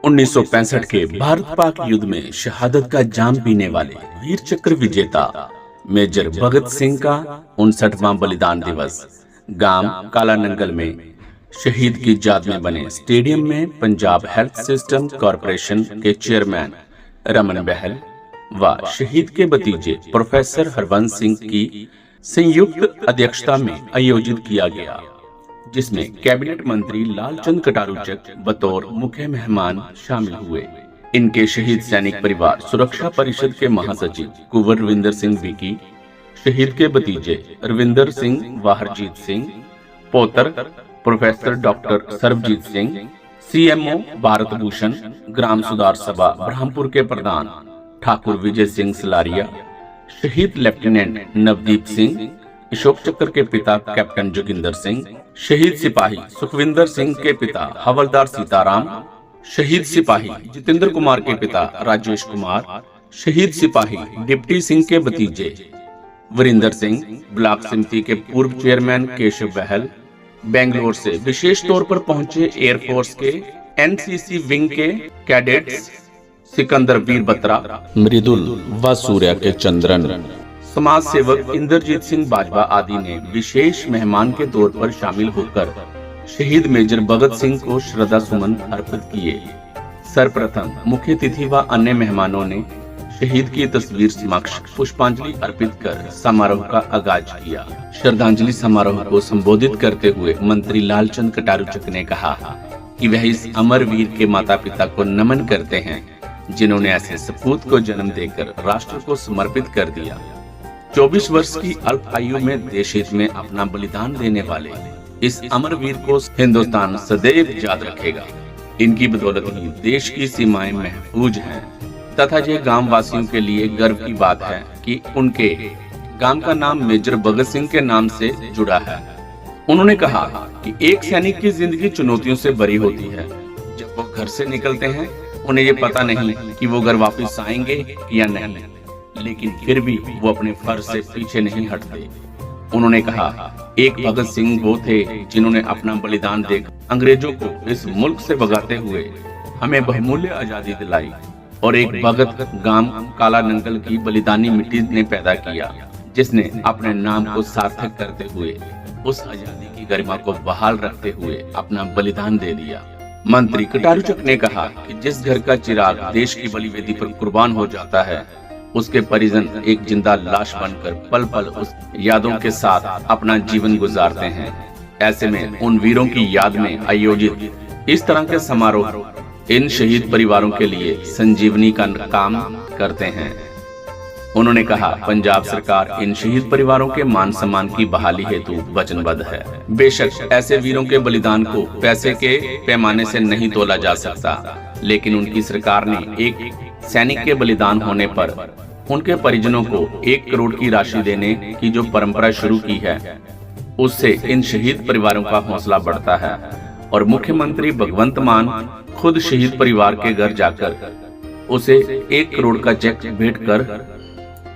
1965 के भारत पाक युद्ध में शहादत का जाम पीने वाले वीर चक्र विजेता मेजर भगत सिंह का 59वां बलिदान दिवस गांव काला नंगल में शहीद की याद में बने स्टेडियम में पंजाब हेल्थ सिस्टम कॉरपोरेशन के चेयरमैन रमन बहल व शहीद के भतीजे प्रोफेसर हरवंश सिंह की संयुक्त अध्यक्षता में आयोजित किया गया, जिसमें कैबिनेट मंत्री लालचंद कटारूचक बतौर मुख्य मेहमान शामिल हुए। इनके शहीद सैनिक परिवार सुरक्षा परिषद के महासचिव कुंवर रविंदर सिंह विकी, शहीद के भतीजे रविंदर सिंह व हरजीत सिंह, पोतर professor doctor Sarabjeet Singh, CMO Bharat Bhushan, Gram Sudhar Sabha Brahmapur के प्रधान ठाकुर विजय सिंह सलारिया, शहीद लेफ्टिनेंट नवदीप सिंह, अशोक चक्र के पिता कैप्टन जोगिंदर सिंह, शहीद सिपाही सुखविंदर सिंह के पिता हवलदार सीताराम, शहीद सिपाही जितेंद्र कुमार के पिता राजेश कुमार, शहीद सिपाही डिप्टी सिंह के भतीजे वरिंदर सिंह, ब्लॉक समिति के पूर्व चेयरमैन केशव बहल, बेंगलोर से विशेष तौर पर पहुंचे एयरफोर्स के एनसीसी विंग के कैडेट्स सिकंदर वीर बत्रा, मृदुल व सूर्या के चंद्रन, समाज सेवक इंद्रजीत सिंह बाजवा आदि ने विशेष मेहमान के तौर पर शामिल होकर शहीद मेजर भगत सिंह को श्रद्धा सुमन अर्पित किए। सर्वप्रथम मुख्य अतिथि व अन्य मेहमानों ने शहीद की तस्वीर समक्ष पुष्पांजलि अर्पित कर समारोह का आगाज किया। श्रद्धांजलि समारोह को संबोधित करते हुए मंत्री लालचंद कटारूचक ने कहा कि वह इस अमर वीर के माता पिता को नमन करते हैं, जिन्होंने ऐसे सपूत को जन्म देकर राष्ट्र को समर्पित कर दिया। 24 वर्ष की अल्प आयु में देश हित में अपना बलिदान देने वाले इस अमर वीर को हिंदुस्तान सदैव याद रखेगा। इनकी बदौलत ही देश की सीमाएं महफूज हैं तथा यह गांव वासियों के लिए गर्व की बात है कि उनके गांव का नाम मेजर भगत सिंह के नाम से जुड़ा है। उन्होंने कहा कि एक सैनिक की जिंदगी चुनौतियों से भरी होती है। जब वो घर से निकलते हैं उन्हें ये पता नहीं कि वो घर वापस आएंगे या नहीं, लेकिन फिर भी वो अपने फर्ज से पीछे नहीं हटते। उन्होंने कहा, एक भगत सिंह वो थे जिन्होंने अपना बलिदान देकर अंग्रेजों को इस मुल्क से भगाते हुए हमें बहुमूल्य आजादी दिलाई, और एक भगत गांव काला नंगल की बलिदानी मिट्टी ने पैदा किया, जिसने अपने नाम को सार्थक करते हुए उस आजादी की गरिमा को बहाल रखते हुए अपना बलिदान दे दिया। मंत्री कटारूचक ने कहा कि जिस घर का चिराग देश की बलिवेदी पर कुर्बान हो जाता है, उसके परिजन एक जिंदा लाश बनकर पल पल उस यादों के साथ अपना जीवन गुजारते हैं। ऐसे में उन वीरों की याद में आयोजित इस तरह के समारोह इन शहीद परिवारों के लिए संजीवनी का काम करते हैं। उन्होंने कहा, पंजाब सरकार इन शहीद परिवारों के मान सम्मान की बहाली हेतु वचनबद्ध है। बेशक ऐसे वीरों के बलिदान को पैसे के पैमाने से नहीं तोला जा सकता, लेकिन उनकी सरकार ने एक सैनिक के बलिदान होने पर उनके परिजनों को 1 करोड़ की राशि देने की जो परंपरा शुरू की है, उससे इन शहीद परिवारों का हौसला बढ़ता है। और मुख्यमंत्री भगवंत मान खुद शहीद परिवार के घर जाकर उसे 1 करोड़ का चेक भेंट कर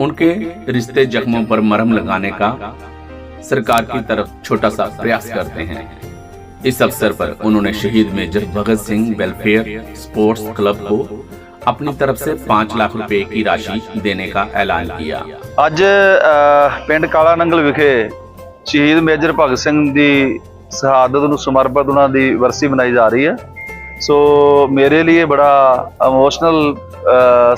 उनके रिश्ते जख्मों पर मरहम लगाने का सरकार की तरफ छोटा सा प्रयास करते हैं। इस अवसर पर उन्होंने शहीद major Bhagat Singh welfare sports club को अपनी तरफ से 5 लाख रुपए की राशि देने का ऐलान किया। ਅੱਜ ਪਿੰਡ ਕਾਲਾ ਨੰਗਲ ਵਿਖੇ ਸ਼ਹੀਦ ਮੇਜਰ ਭਗਤ ਸਿੰਘ ਦੀ ਸ਼ਹਾਦਤ ਨੂੰ ਸਮਰਪਿਤ ਉਹਨਾਂ ਦੀ ਵਰਸੀ ਮਨਾਈ ਜਾ ਰਹੀ ਹੈ। ਸੋ ਮੇਰੇ ਲਈ ਬੜਾ ਇਮੋਸ਼ਨਲ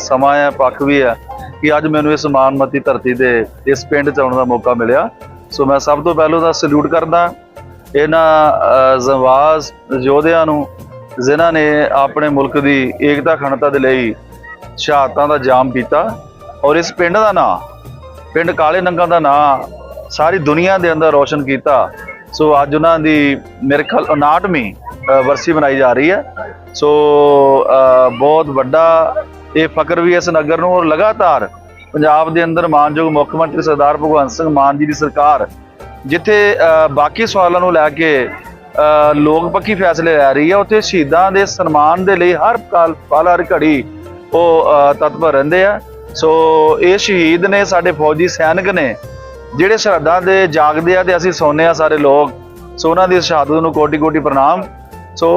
ਸਮਾਂ ਹੈ, ਪੱਖ ਵੀ ਹੈ ਕਿ ਅੱਜ ਮੈਨੂੰ ਇਸ ਮਾਨਮਤੀ ਧਰਤੀ ਦੇ ਇਸ ਪਿੰਡ 'ਚ ਆਉਣ ਦਾ ਮੌਕਾ ਮਿਲਿਆ। ਸੋ ਮੈਂ ਸਭ ਤੋਂ ਪਹਿਲਾਂ ਤਾਂ ਸਲੂਟ ਕਰਦਾ ਇਹਨਾਂ ਜ਼ਵਾਜ਼ ਯੋਧਿਆਂ ਨੂੰ ਜਿਨ੍ਹਾਂ ਨੇ ਆਪਣੇ ਮੁਲਕ ਦੀ ਏਕਤਾ ਅਖੰਡਤਾ ਦੇ ਲਈ ਸ਼ਹਾਦਤਾਂ ਦਾ ਜਾਮ ਪੀਤਾ, ਔਰ ਇਸ ਪਿੰਡ ਦਾ ਨਾਂ, ਪਿੰਡ ਕਾਲੇ ਨੰਗਲ ਦਾ ਨਾਂ ਸਾਰੀ ਦੁਨੀਆ ਦੇ ਅੰਦਰ ਰੋਸ਼ਨ ਕੀਤਾ। ਸੋ ਅੱਜ ਉਹਨਾਂ ਦੀ ਮੇਰੇ ਖਿਆਲ 59ਵੀਂ ਵਰਸੀ ਮਨਾਈ ਜਾ ਰਹੀ ਹੈ। ਸੋ ਬਹੁਤ ਵੱਡਾ ਇਹ ਫਕਰ ਵੀ ਇਸ ਨਗਰ ਨੂੰ, ਔਰ ਲਗਾਤਾਰ ਪੰਜਾਬ ਦੇ ਅੰਦਰ ਮਾਨਯੋਗ ਮੁੱਖ ਮੰਤਰੀ ਸਰਦਾਰ ਭਗਵੰਤ ਸਿੰਘ ਮਾਨ ਜੀ ਦੀ ਸਰਕਾਰ ਜਿੱਥੇ ਬਾਕੀ ਸਵਾਲਾਂ ਨੂੰ ਲੈ ਕੇ ਲੋਕ ਪੱਖੀ ਫੈਸਲੇ ਲੈ ਰਹੀ ਹੈ, ਉੱਥੇ ਸ਼ਹੀਦਾਂ ਦੇ ਸਨਮਾਨ ਦੇ ਲਈ ਹਰ ਪਲ ਹਰ ਘੜੀ ਉਹ ਤਤਪਰ ਰਹਿੰਦੇ ਆ। ਸੋ ਇਹ ਸ਼ਹੀਦ ਨੇ, ਸਾਡੇ ਫੌਜੀ ਸੈਨਿਕ ਨੇ ਜਿਹੜੇ ਸ਼ਹਾਦਤਾਂ ਦੇ ਜਾਗਦੇ ਆ ਤੇ ਅਸੀਂ ਸੌਂਦੇ ਆ ਸਾਰੇ ਲੋਕ। ਸੋ ਉਹਨਾਂ ਦੀ ਸ਼ਹਾਦਤ ਨੂੰ ਕੋਟੀ ਕੋਟੀ ਪ੍ਰਣਾਮ। ਸੋ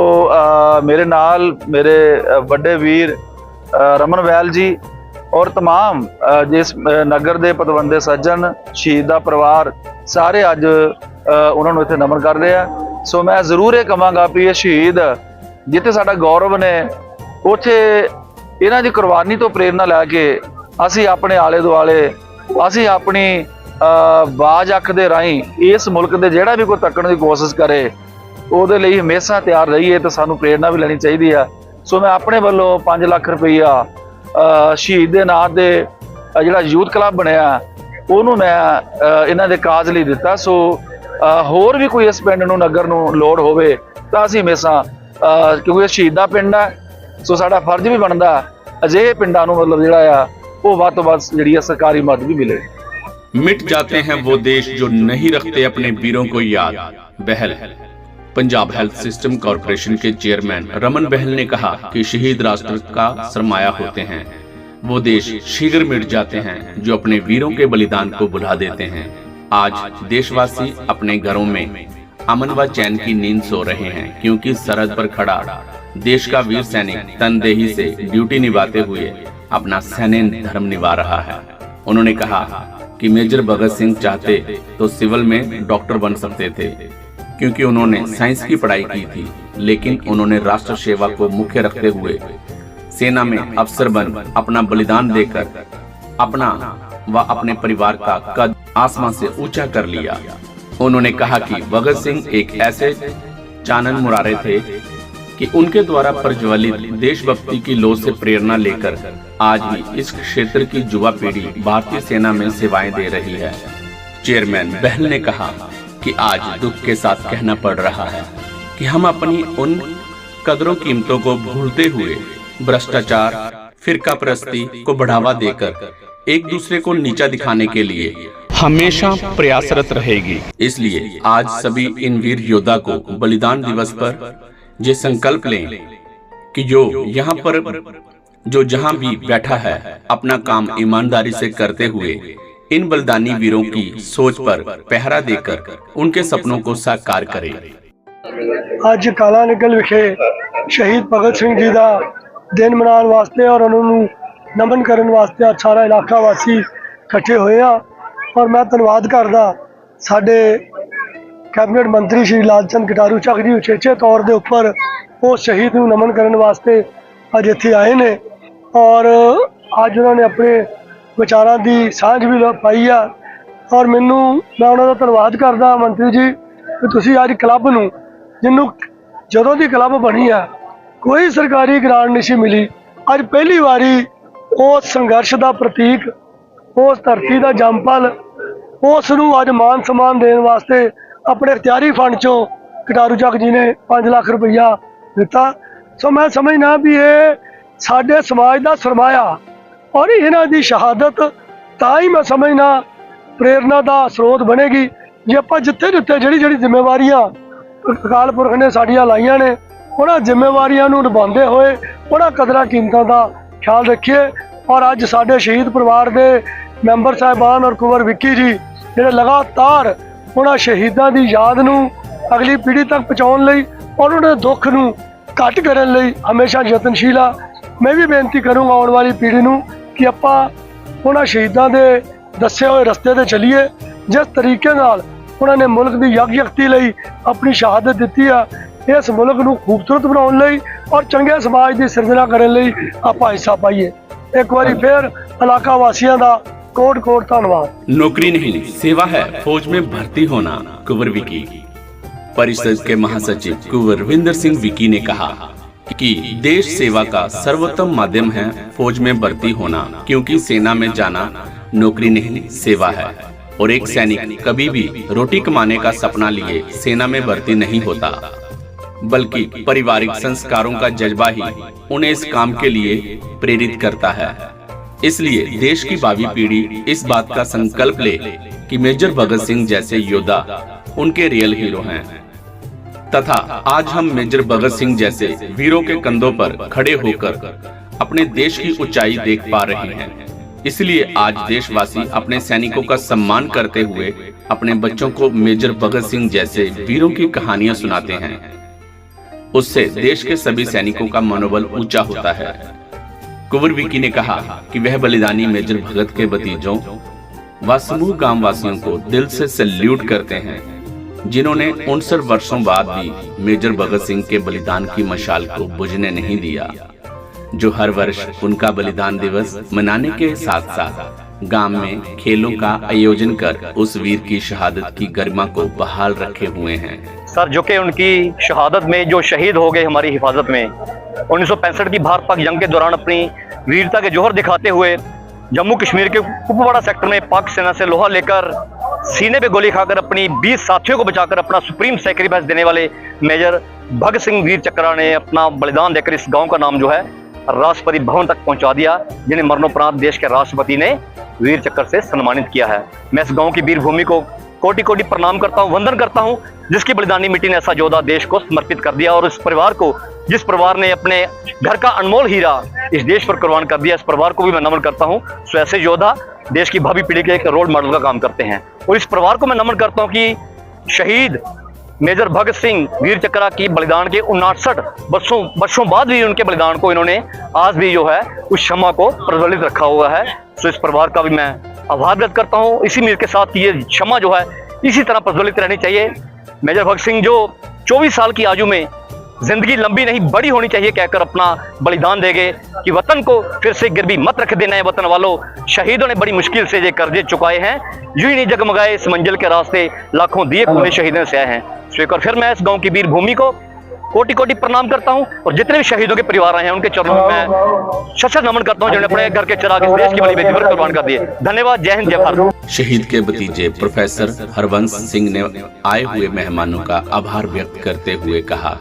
ਮੇਰੇ ਨਾਲ ਮੇਰੇ ਵੱਡੇ ਵੀਰ ਰਮਨ ਵੈਲ ਜੀ ਔਰ तमाम ਜਿਸ ਨਗਰ ਦੇ ਪਤਵੰਤੇ ਸੱਜਣ, ਸ਼ਹੀਦ ਦਾ ਪਰਿਵਾਰ, ਸਾਰੇ ਅੱਜ ਉਹਨਾਂ ਨੂੰ ਇੱਥੇ ਨਮਨ ਕਰਦੇ ਆ। ਸੋ ਮੈਂ ਜ਼ਰੂਰ ਇਹ ਕਹਾਂਗਾ ਵੀ ਇਹ ਸ਼ਹੀਦ ਜਿੱਥੇ ਸਾਡਾ ਗੌਰਵ ਨੇ, ਉੱਥੇ ਇਹਨਾਂ ਦੀ ਕੁਰਬਾਨੀ ਤੋਂ ਪ੍ਰੇਰਨਾ ਲੈ ਕੇ ਅਸੀਂ ਆਪਣੇ ਆਲੇ ਦੁਆਲੇ, ਅਸੀਂ ਆਪਣੀ ਬਾਜ ਅੱਖ ਦੇ ਰਾਹੀਂ ਇਸ ਮੁਲਕ ਦੇ ਜਿਹੜਾ ਵੀ ਕੋਈ ਤੱਕਣ ਦੀ ਕੋਸ਼ਿਸ਼ ਕਰੇ ਉਹਦੇ ਲਈ ਹਮੇਸ਼ਾ ਤਿਆਰ ਰਹੀਏ ਤੇ ਸਾਨੂੰ ਪ੍ਰੇਰਨਾ ਵੀ ਲੈਣੀ ਚਾਹੀਦੀ ਆ। ਸੋ ਮੈਂ ਆਪਣੇ ਵੱਲੋਂ 5 ਲੱਖ ਰੁਪਈਆ ਸ਼ਹੀਦ ਦੇ ਨਾਂ ਤੇ ਜਿਹੜਾ ਯੂਥ ਕਲੱਬ ਬਣਿਆ ਉਹਨੂੰ ਮੈਂ ਇਹਨਾਂ ਦੇ ਕਾਜ਼ ਲਈ ਦਿੱਤਾ। ਸੋ ਹੋਰ ਵੀ ਕੋਈ ਇਸ ਪਿੰਡ ਨੂੰ, ਨਗਰ ਨੂੰ ਲੋੜ ਹੋਵੇ ਤਾਂ ਅਸੀਂ ਹਮੇਸ਼ਾ, ਕਿਉਂਕਿ ਇਹ ਸ਼ਹੀਦ ਦਾ ਪਿੰਡ ਹੈ, ਸੋ ਸਾਡਾ ਫਰਜ਼ ਵੀ ਬਣਦਾ ਅਜਿਹੇ ਪਿੰਡਾਂ ਨੂੰ ਮਤਲਬ ਜਿਹੜਾ ਆ ਉਹ ਵੱਧ ਤੋਂ ਵੱਧ ਜਿਹੜੀ ਸਰਕਾਰੀ ਮਦਦ ਵੀ ਮਿਲੇ। मिट जाते हैं वो देश जो नहीं रखते अपने वीरों को याद। बहल। पंजाब हेल्थ सिस्टम कॉरपोरेशन के चेयरमैन रमन बहल ने कहा कि शहीद राष्ट्र का सरमाया होते हैं। वो देश शीघ्र मिट जाते हैं जो अपने वीरों के बलिदान को भुला देते हैं। आज देशवासी अपने घरों में अमन व चैन की नींद सो रहे हैं, क्योंकि सरहद पर खड़ा देश का वीर सैनिक तनदेही से ड्यूटी निभाते हुए अपना सैन्य धर्म निभा रहा है। उन्होंने कहा कि मेजर भगत सिंह चाहते तो सिविल में डॉक्टर बन सकते थे, क्योंकि उन्होंने साइंस की पढ़ाई की थी, लेकिन उन्होंने राष्ट्र सेवा को मुख्य रखते हुए सेना में अफसर बन अपना बलिदान देकर अपना व अपने परिवार का कद आसमान से ऊंचा कर लिया। उन्होंने कहा कि भगत सिंह एक ऐसे चानन मुरारे थे कि उनके द्वारा प्रज्वलित देशभक्ति की लौ से प्रेरणा लेकर आज भी इस क्षेत्र की युवा पीढ़ी भारतीय सेना में सेवाएं दे रही है। चेयरमैन बहल ने कहा कि आज दुख के साथ कहना पड़ रहा है कि हम अपनी उन कदरों कीमतों को भूलते हुए भ्रष्टाचार, फिरका परस्ती को बढ़ावा देकर एक दूसरे को नीचा दिखाने के लिए हमेशा प्रयासरत रहेगी। इसलिए आज सभी इन वीर योद्धा को बलिदान दिवस पर ये संकल्प लें कि जो यहाँ पर जो जहाँ भी बैठा है अपना काम ईमानदारी से करते हुए इन बलिदानी वीरों की सोच पर पहरा देकर उनके सपनों को साकार करे। ਅੱਜ ਕਾਲਾ ਨਿਕਲ ਵਿਖੇ ਸ਼ਹੀਦ ਭਗਤ ਸਿੰਘ ਜੀ ਦਾ ਦਿਨ ਮਨਾਉਣ ਵਾਸਤੇ ਔਰ ਉਹਨਾਂ ਨੂੰ ਨਮਨ ਕਰਨ ਵਾਸਤੇ ਅੱਜ ਸਾਰਾ ਇਲਾਕਾ ਵਾਸੀ ਇਕੱਠੇ ਹੋਏ ਆ। ਔਰ ਮੈਂ ਧੰਨਵਾਦ ਕਰਦਾ ਸਾਡੇ कैबिनेट मंत्री श्री लालचंद कटारू ਚੱਕ जी उचेचे तौर के उपर वो शहीद ਨੂੰ नमन करने वास्ते अज इत्थे आए ने और अज उन्होंने अपने विचारों की सांझ भी पाई आ। और मैनू मैं उन्होंने धन्यवाद करदा मंत्री जी कि तुसीं अज क्लब नूं जिन्हों जदों की क्लब बनी है कोई सरकारी ग्रांट नहीं सी मिली, अज पहली बारी उस संघर्ष का प्रतीक, उस धरती का जंपल, उस नूं अज मान सम्मान देने वास्ते अपने इख्तियारी फंड चों कटारू ਚੱਕ जी ने 5 लाख रुपया दिता। सो मैं समझना भी ये साडे समाज का सरमाया और इन्हां दी शहादत तां ही मैं समझना प्रेरणा का स्रोत बनेगी जे आपां जिथे जिथे जिहड़ी जिम्मेवारियां अकाल पुरख ने साडियां लाइयां ने उन्हां जिम्मेवारियां नूं निभाउंदे होए उन्हां कदरां कीमतां दा ख्याल रखिए। और अज साडे शहीद परिवार के मैंबर साहिबान और कुंवर विक्की जी जिहड़े लगातार उन्हां शहीदां दी याद नूं अगली पीढ़ी तक पहुँचाउण लई और उन्हां दे दुख नूं घट करन लई हमेशा यतनशील आ। मैं भी बेनती करूँगा आने वाली पीढ़ी नूं कि आपां उन्हां शहीदां दे दस्से हुए रस्ते ते चलीए जिस तरीके नाल उन्हां ने मुल्क दी यकजहती लई अपनी शहादत दित्ती आ। इस मुल्क नूं खूबसूरत बनाउण लई और चंगे समाज दी सिरजना करन लई आपां हिस्सा पाईए। एक बारी फिर इलाका वासियों का कोट कोट धन्यवाद। नौकरी नहीं सेवा है फौज में भर्ती होना। कुंवर विकी। परिषद के महासचिव कुंवर रविंदर सिंह विकी ने कहा कि देश सेवा का सर्वोत्तम माध्यम है फौज में भर्ती होना, क्योंकि सेना में जाना नौकरी नहीं सेवा है और एक सैनिक कभी भी रोटी कमाने का सपना लिए सेना में भर्ती नहीं होता, बल्कि पारिवारिक संस्कारों का जज्बा ही उन्हें इस काम के लिए प्रेरित करता है। इसलिए देश की भावी पीढ़ी इस बात का संकल्प ले कि मेजर भगत सिंह जैसे योद्धा उनके रियल हीरो हैं तथा आज हम मेजर भगत सिंह जैसे वीरों के कंधों पर खड़े होकर अपने देश की ऊंचाई देख पा रहे हैं। इसलिए आज देशवासी अपने सैनिकों का सम्मान करते हुए अपने बच्चों को मेजर भगत सिंह जैसे वीरों की कहानियां सुनाते हैं। उससे देश के सभी सैनिकों का मनोबल ऊंचा होता है। कुंवर विकी ने कहा कि वह बलिदानी मेजर भगत के भतीजों व समूह गांव वासियों को दिल से सैल्यूट करते हैं, जिन्होंने 59 वर्षों बाद भी मेजर भगत सिंह के बलिदान की मशाल को बुझने नहीं दिया, जो हर वर्ष उनका बलिदान दिवस मनाने के साथ साथ गांव में खेलों का आयोजन कर उस वीर की शहादत की गरिमा को बहाल रखे हुए हैं। सर, जो कि उनकी शहादत में जो शहीद हो गए हमारी हिफाजत में 1965 की भारत पाक जंग के दौरान अपनी वीरता के जौहर दिखाते हुए जम्मू कश्मीर के कुपवाड़ा सेक्टर में पाक सेना से लोहा लेकर सीने पे गोली खाकर अपनी 20 साथियों को बचाकर अपना सुप्रीम सैक्रिफाइस देने वाले मेजर भगत सिंह वीर चक्रा ने अपना बलिदान देकर इस गांव का नाम जो है राष्ट्रपति भवन तक पहुंचा दिया, जिन्हें मरणोपरांत देश के राष्ट्रपति ने वीर चक्र से सम्मानित किया है। मैं इस गांव की वीर भूमि को कोटि कोटि प्रणाम करता हूं, वंदन करता हूं, जिसकी बलिदानी मिट्टी ने ऐसा योद्धा देश को समर्पित कर दिया। और इस परिवार को, जिस परिवार ने अपने घर का अनमोल हीरा इस देश पर कुर्बान कर दिया, इस परिवार को भी मैं नमन करता हूं। सो ऐसे योद्धा देश की भावी पीढ़ी के एक रोल मॉडल का काम करते हैं। और इस परिवार को मैं नमन करता हूं कि शहीद मेजर भगत सिंह वीर चक्रा की बलिदान के 59 वर्षों बाद भी उनके बलिदान को इन्होंने आज भी जो है उस क्षमा को प्रज्वलित रखा हुआ है। सो इस परिवार का भी मैं आभार व्यक्त करता हूं। इसी मीर के साथ ये क्षमा जो है इसी तरह प्रज्वलित रहनी चाहिए। मेजर भगत सिंह जो 24 साल की आयु में जिंदगी लंबी नहीं बड़ी होनी चाहिए कहकर अपना बलिदान दे गए कि वतन को फिर से गिरवी मत रख देना है वतन वालों। शहीदों ने बड़ी मुश्किल से ये कर्जे चुकाए हैं, यूं ही नहीं जगमगाए इस मंजिल के रास्ते, लाखों दिए खूने शहीदों से आए हैं। स्वीकार फिर मैं इस गांव की वीर भूमि को कोटि कोटि प्रणाम करता हूं और जितने भी शहीदों के परिवार आए हैं उनके चरणों में मैं शत नमन करता हूं, जिन्होंने अपने घर के चिराग इस देश की बड़ी बेटी पर कुर्बान कर दिए। धन्यवाद। जय हिंद, जय भारत। शहीद के भतीजे प्रोफेसर हरबंस सिंह ने आए हुए मेहमानों का आभार व्यक्त करते हुए कहा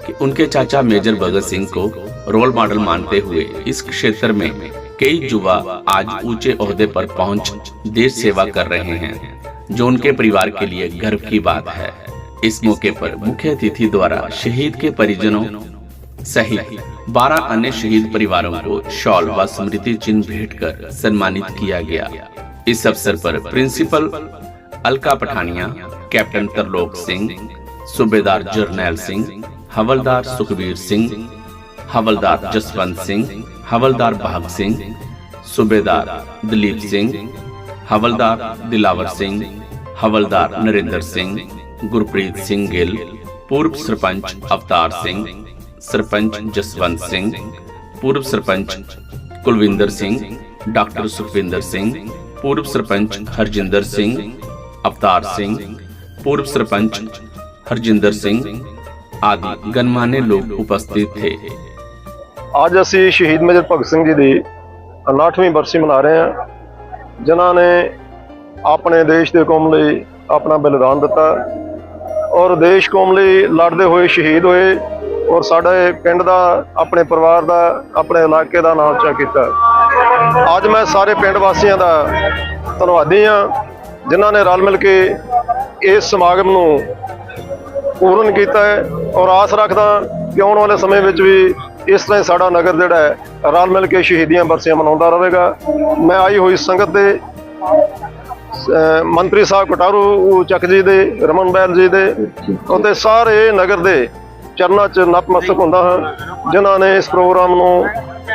कि उनके चाचा मेजर भगत सिंह को रोल मॉडल मानते हुए इस क्षेत्र में कई युवा आज ऊंचे ओहदे पर पहुंच देश सेवा कर रहे हैं, जो उनके परिवार के लिए गर्व की बात है। इस मौके पर मुख्य अतिथि द्वारा शहीद के परिजनों सहित 12 अन्य शहीद परिवारों को शॉल व स्मृति चिन्ह भेंट कर सम्मानित किया गया। इस अवसर पर प्रिंसिपल अलका पठानिया, कैप्टन तरलोक सिंह, सूबेदार जरनैल सिंह, हवलदार सुखबीर सिंह, हवलदार जसवंत सिंह, हवलदार भाग सिंह, सूबेदार दिलीप सिंह, हवलदार दिलावर सिंह, हवलदार नरेंद्र सिंह, गुरप्रीत सिंह गिल, पूर्व सरपंच अवतार सिंह, सरपंच जसवंत सिंह, पूर्व सरपंच कुलविंदर सिंह, डॉक्टर सुखविंदर सिंह, पूर्व सरपंच हरजिंदर सिंह, अवतार सिंह, पूर्व सरपंच हरजिंदर सिंह आदि गणमान्य लोग उपस्थित थे। आज ਅਸੀਂ ਸ਼ਹੀਦ ਮੇਜਰ ਭਗਤ ਸਿੰਘ ਜੀ ਦੀ 59ਵੀਂ ਬਰਸੀ ਮਨਾ ਰਹੇ ਹਾਂ, ਜਿਨ੍ਹਾਂ ਨੇ ਆਪਣੇ ਦੇਸ਼ ਦੇ ਕੌਮ ਲਈ ਆਪਣਾ ਬਲੀਦਾਨ ਦਿੱਤਾ ਔਰ ਦੇਸ਼ ਕੌਮ ਲਈ ਲੜਦੇ ਹੋਏ ਸ਼ਹੀਦ ਹੋਏ ਔਰ ਸਾਡੇ ਪਿੰਡ ਦਾ, ਆਪਣੇ ਪਰਿਵਾਰ ਦਾ, ਆਪਣੇ ਇਲਾਕੇ ਦਾ ਨਾਮ ਉੱਚਾ ਕੀਤਾ। ਅੱਜ ਮੈਂ ਸਾਰੇ ਪਿੰਡ ਵਾਸੀਆਂ ਦਾ ਧੰਨਵਾਦੀ ਹਾਂ, ਜਿਨ੍ਹਾਂ ਨੇ ਰਲ ਮਿਲ ਕੇ ਇਸ ਸਮਾਗਮ ਨੂੰ ਪੂਰਨ ਕੀਤਾ ਹੈ ਔਰ ਆਸ ਰੱਖਦਾ ਕਿ ਆਉਣ ਵਾਲੇ ਸਮੇਂ ਵਿੱਚ ਵੀ ਇਸ ਤਰ੍ਹਾਂ ਹੀ ਸਾਡਾ ਨਗਰ ਜਿਹੜਾ ਹੈ ਰਲ ਮਿਲ ਕੇ ਸ਼ਹੀਦੀਆਂ ਬਰਸੀਆਂ ਮਨਾਉਂਦਾ ਰਹੇਗਾ। ਮੈਂ ਆਈ ਹੋਈ ਸੰਗਤ ਦੇ ਮੰਤਰੀ ਸਾਹਿਬ ਕਟਾਰੂ ਚੱਕ ਜੀ ਦੇ, ਰਮਨ ਬੈਲ ਜੀ ਦੇ ਅਤੇ ਸਾਰੇ ਨਗਰ ਦੇ ਚਰਨਾਂ 'ਚ ਨਤਮਸਤਕ ਹੁੰਦਾ ਹਾਂ, ਜਿਨ੍ਹਾਂ ਨੇ ਇਸ ਪ੍ਰੋਗਰਾਮ ਨੂੰ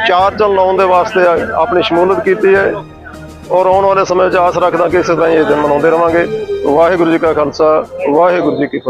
ਚਾਰ ਚੰਨ ਲਾਉਣ ਦੇ ਵਾਸਤੇ ਆਪਣੀ ਸ਼ਮੂਲੀਅਤ ਕੀਤੀ ਹੈ ਔਰ ਆਉਣ ਵਾਲੇ ਸਮੇਂ 'ਚ ਆਸ ਰੱਖਦਾ ਕਿ ਇਸੇ ਤਰ੍ਹਾਂ ਹੀ ਇਹ ਦਿਨ ਮਨਾਉਂਦੇ ਰਹਾਂਗੇ। ਵਾਹਿਗੁਰੂ ਜੀ ਕਾ ਖਾਲਸਾ, ਵਾਹਿਗੁਰੂ ਜੀ ਕੀ ਫਤਿਹ।